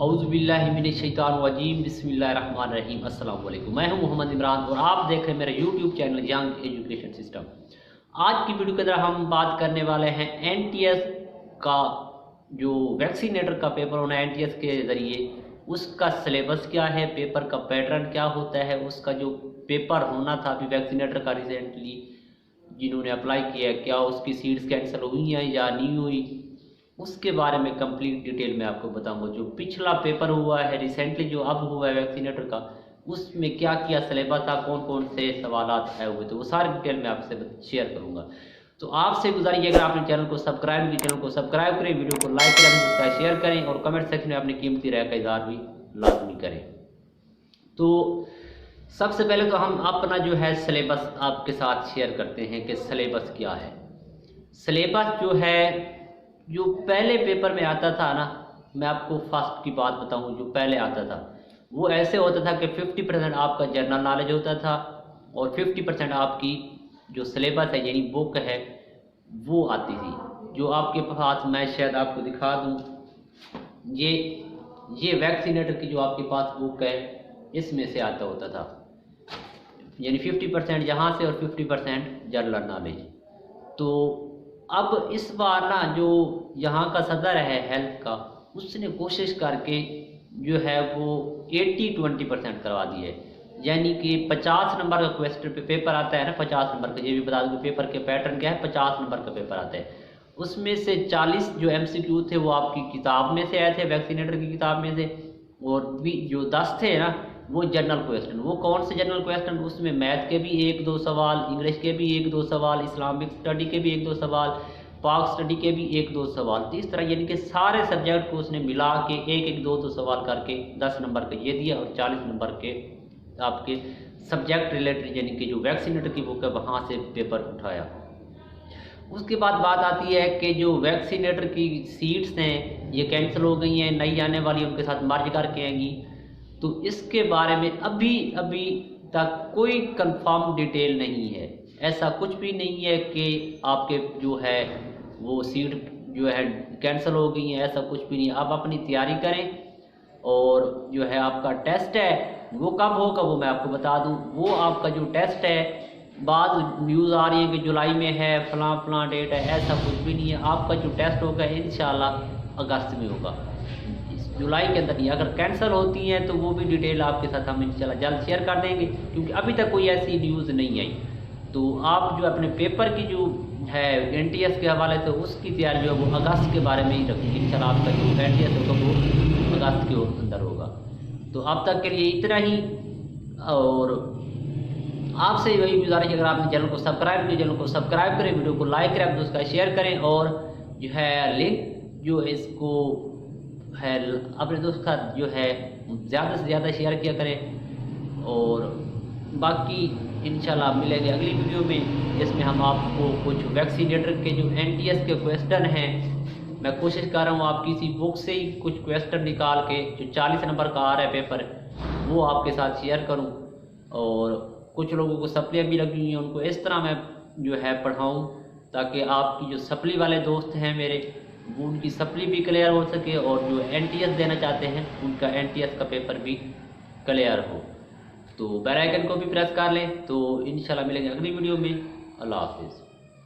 औज़ु बिल्लाहि मिनश शैतानिर रजीम बिस्मिल्लाहिर्रहमानिर्रहीम। अस्सलाम वालेकुम। मैं हूं मोहम्मद इमरान और आप देख रहे हैं मेरा YouTube channel young education system. आज की वीडियो के अंदर हम बात करने वाले हैं एनटीएस का जो वैक्सीनेटर का पेपर होना है एनटीएस के ज़रिए, उसका सिलेबस क्या है, पेपर का पैटर्न क्या होता है, उसका जो पेपर होना था अभी वैक्सीनेटर का रिसेंटली जिन्होंने अप्लाई किया है, क्या उसकी सीट्स कैंसिल हुई हैं या नहीं हुई, उसके बारे में कंप्लीट डिटेल में आपको बताऊंगा। जो पिछला पेपर हुआ है रिसेंटली, जो अब हुआ है वैक्सीनेटर का, उसमें क्या क्या सिलेबस था, कौन कौन से सवाल आए हुए थे, वो सारे डिटेल में आपसे शेयर करूंगा। तो आपसे गुजारिश अगर आपने चैनल को सब्सक्राइब नहीं, चैनल को सब्सक्राइब करें, वीडियो को लाइक करें, सब्सक्राइब शेयर करें और कमेंट सेक्शन में अपनी कीमती राय का इज़हार भी लाजमी करें। तो सबसे पहले तो हम अपना जो है सिलेबस आपके साथ शेयर करते हैं कि सिलेबस क्या है। सिलेबस जो है, जो पहले पेपर में आता था ना, मैं आपको फर्स्ट की बात बताऊं, जो पहले आता था वो ऐसे होता था कि 50% आपका जनरल नॉलेज होता था और 50% आपकी जो सिलेबस है यानी बुक है वो आती थी। जो आपके पास, मैं शायद आपको दिखा दूं, ये वैक्सीनेटर की जो आपके पास बुक है इसमें से आता होता था, यानी 50% यहाँ से और 50% जनरल नॉलेज। तो अब इस बार ना जो यहाँ का सदर है हेल्थ का, उसने कोशिश करके जो है वो 80-20% करवा दी है, यानी कि 50 नंबर का क्वेश्चन पेपर आता है ना, 50 नंबर का, ये भी बता दूँ पेपर के पैटर्न क्या है। 50 नंबर का पेपर आता है, उसमें से 40 जो MCQ थे वो आपकी किताब में से आए थे, वैक्सीनेटर की किताब में से, और भी जो 10 थे ना वो जनरल क्वेश्चन। वो कौन से जनरल क्वेश्चन? उसमें मैथ के भी 1-2 सवाल, इंग्लिश के भी 1-2 सवाल, इस्लामिक स्टडी के भी 1-2 सवाल, पाक स्टडी के भी 1-2 सवाल। तो इस तरह यानी कि सारे सब्जेक्ट को उसने मिला के 1-1, 2-2 सवाल करके 10 नंबर का ये दिया और 40 नंबर के आपके सब्जेक्ट रिलेटेड यानी कि जो वैक्सीनेटर की बुक है वहाँ से पेपर उठाया। उसके बाद बात आती है कि जो वैक्सीनेटर की सीट्स हैं ये कैंसिल हो गई हैं, नई आने वाली उनके साथ मर्ज करके आएंगी। तो इसके बारे में अभी तक कोई कंफर्म डिटेल नहीं है, ऐसा कुछ भी नहीं है कि आपके जो है वो सीट जो है कैंसिल हो गई है, ऐसा कुछ भी नहीं है। आप अपनी तैयारी करें और जो है आपका टेस्ट है वो कब होगा वो मैं आपको बता दूं। वो आपका जो टेस्ट है, बाद न्यूज़ आ रही है कि जुलाई में है, फलां डेट है, ऐसा कुछ भी नहीं है। आपका जो टेस्ट होगा इंशाल्लाह अगस्त में होगा, जुलाई के अंदर नहीं। अगर कैंसिल होती हैं तो वो भी डिटेल आपके साथ हम इंशाल्लाह जल्द शेयर कर देंगे, क्योंकि अभी तक कोई ऐसी न्यूज़ नहीं आई। तो आप जो अपने पेपर की जो है एनटीएस के हवाले से उसकी तैयारी जो है वो अगस्त के बारे में ही रखेंगे इंशाल्लाह। आपका जो एनटीएस होगा वो अगस्त के अंदर होगा। तो अब तक के लिए इतना ही, और आपसे वही गुजारिश, अगर आपने चैनल को सब्सक्राइब किया, चैनल को सब्सक्राइब करें, वीडियो को लाइक करें, दोस्तों का शेयर करें, और जो है लिंक जो है इसको है अपने दोस्त का जो है ज़्यादा से ज़्यादा शेयर किया करें। और बाकी इंशाल्लाह मिलेंगे अगली वीडियो में, जिसमें हम आपको कुछ वैक्सीनेटर के जो एनटीएस के क्वेश्चन हैं, मैं कोशिश कर रहा हूँ आप किसी बुक से ही कुछ क्वेश्चन निकाल के जो 40 नंबर का आ रहा है पेपर वो आपके साथ शेयर करूँ। और कुछ लोगों को सप्लियाँ भी लगी हुई हैं, उनको इस तरह मैं जो है पढ़ाऊँ ताकि आपकी जो सप्ली वाले दोस्त हैं मेरे, वो उनकी सप्ली भी क्लियर हो सके और जो एनटीएस देना चाहते हैं उनका एनटीएस का पेपर भी क्लियर हो। तो बेल आइकन को भी प्रेस कर लें। तो इंशाल्लाह मिलेंगे अगली वीडियो में। अल्लाह हाफिज़।